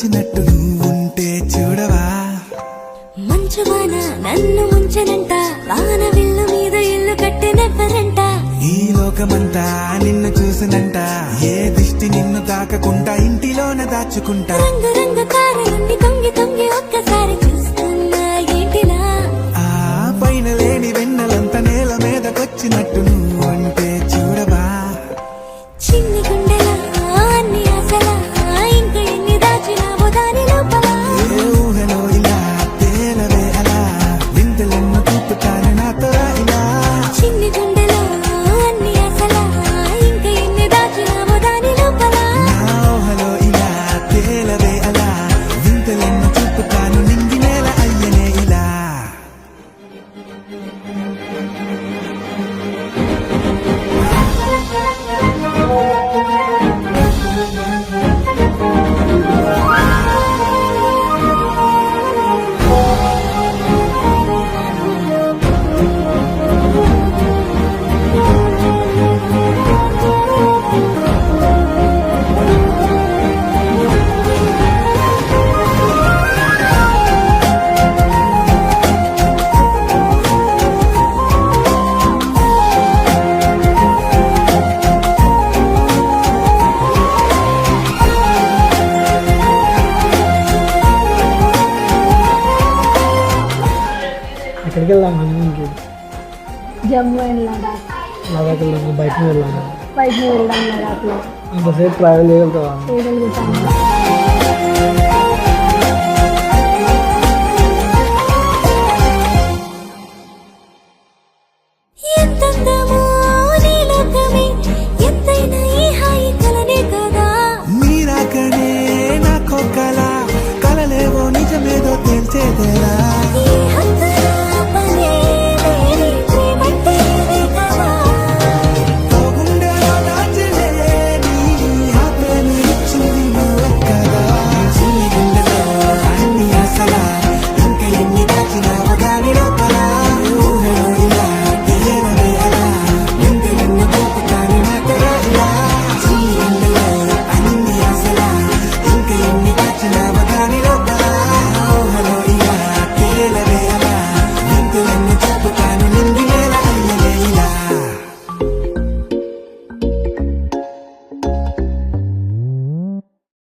వచ్చినట్టు నువ్వుంటే చూడవా. మంచువాన నన్ను ముంచనంట, వాన విల్లు మీద ఇల్లు కట్టినెవ్వరంట. ఈ లోకమంతా నిన్ను చూసినంట, ఏ దిష్టి నిన్ను తాకకుండా ఇంటిలోన దాచుకుంటా. రంగు రంగు కారులన్నీ తొంగి తొంగి ఒక్కసారి చూస్తున్నా ఏంటిలా. ఆ పైన లేని వెన్నెలంత నేల మీదకొచ్చినట్టు నువ్వుంటే చూడవా. చిన్ని గుండెలా అన్ని ఆశలా, ఇంకా ఎన్ని దాచినావో దాని లోపల. ఏ ఊహలో ఇలా తేలవే అలా, వింతలెన్నో చూపుతాను నాతో రా ఇలా. చిన్ని గుండెలో అన్ని ఆశలా, ఇంకా ఎన్ని దాచినావో దాని లోపల. నా ఊహలో ఇలా తేలవే అలా, వింతలెన్నో చూపుతాను నింగి నేల అయ్యనే ఇలా. ఎక్కడికి వెళ్దాం అన్నింటికి? జమ్మూ అండ్ లడాక్. లదాఖ్ వెళ్దాం, బయటకు వెళ్ళాము. బయటకు వెళ్దాం లడాక్లో. అంతసేపు ట్రావెల్ చేయగలుగుతావా? చేయగలుగుతాము.